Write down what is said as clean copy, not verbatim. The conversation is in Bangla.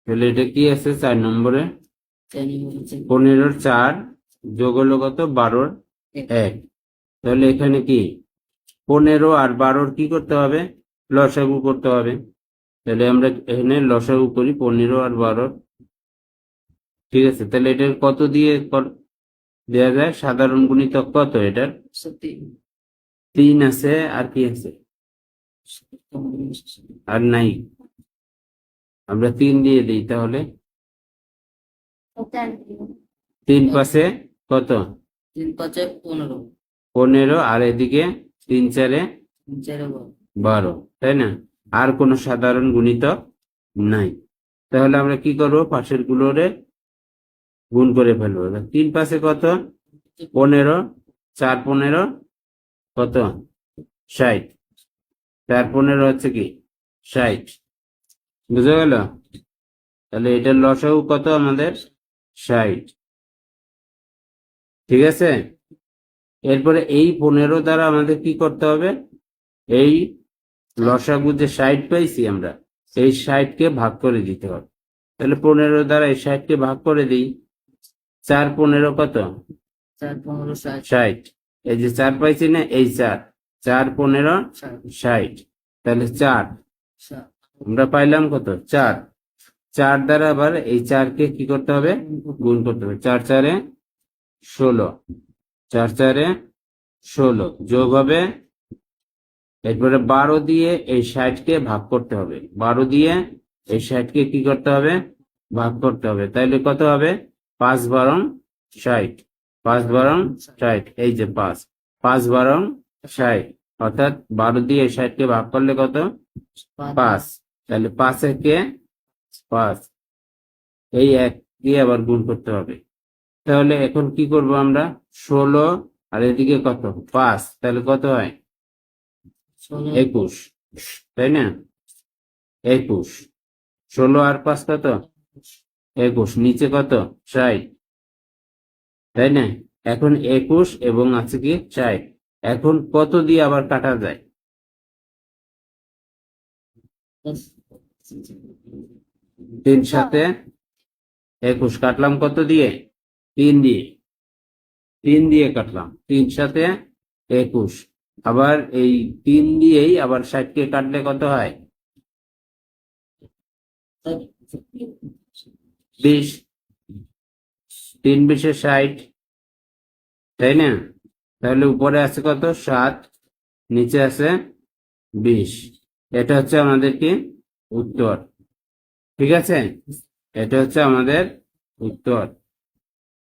তাহলে এটা কি আছে 4 নম্বরে? 15-র 4 যোগ হলো কত? 12-র 1। তাহলে এখানে কি 15 আর 12-র কি করতে হবে? লসাগু করতে হবে। তাহলে আমরা এখানে লসাগু করি 15 আর 12-র। ঠিক আছে, তাহলে এটার কত দিয়ে দেওয়া যায়? সাধারণ গুণিতক কত এটার? 3 আছে, আর কি আছে? আর নাই, আমরা 3 দিয়ে দিই তাহলে। 3 পাশে কত? 15, আর এদিকে 3 4-এ 12, তাই না? আর কোন সাধারণ গুণিতক নাই। তাহলে আমরা কি করবো? পাশের গুলোরে গুণ করে ফেলবো। 3 পাশে কত? 15, 4 15 কত? 60, 4 15 হচ্ছে কি 60। বুঝা গেল? তাহলে এটার লসাগু কত আমাদের? 60। ঠিক আছে, এরপরে এই 15 দ্বারা আমাদের কি করতে হবে? এই লসাগু যে 60 পাইছি আমরা, এই 60-কে ভাগ করে দিতে হবে। তাহলে 15 দ্বারা এই 60-কে ভাগ করে দিই। 4 15 কত? 60। এই যে 4 পাইছি না, এই 4 4 15 60। তাহলে 4 আমরা পাইলাম কত? 4। 4 দ্বারা আবার এই 4-কে কি করতে হবে? গুণ করতে হবে। 4 4-এ 16, 4 4-এ 16 যোগ হবে। এরপরে 12 দিয়ে এই 60-কে ভাগ করতে হবে। 12 দিয়ে এই 60-কে কি করতে হবে? ভাগ করতে হবে। তাইলে কত হবে? 5 12 60, 5 12 60, এই যে 5 5 12 60, অর্থাৎ 12 দিয়ে এই 60-কে ভাগ করলে কত? 5। তাহলে 5 একে 5, এই 1 দিয়ে আবার গুণ করতে হবে। তাহলে এখন কি করব আমরা? 16 আর এদিকে কত? 5, তাহলে কত হয়? 21, তাই না? 21, 16 আর 5 কত? 21, নিচে কত? 60, তাই না? এখন 21 এবং আছে কি 60। এখন কত দিয়ে আবার কাটা যায়? 3 সাথে 21 কাটলাম কত দিয়ে? 3 দিয়ে। 3 দিয়ে কাটলাম, 3 সাথে 21। আবার এই 3 দিয়েই আবার 60-কে কাটলে কত হয়? 20, 3 20-এ 60, তাই না? তাহলে উপরে আছে কত? 7, নিচে আছে 20। এটা হচ্ছে আমাদের কি উত্তর। ঠিক আছে, এটা হচ্ছে আমাদের উত্তর।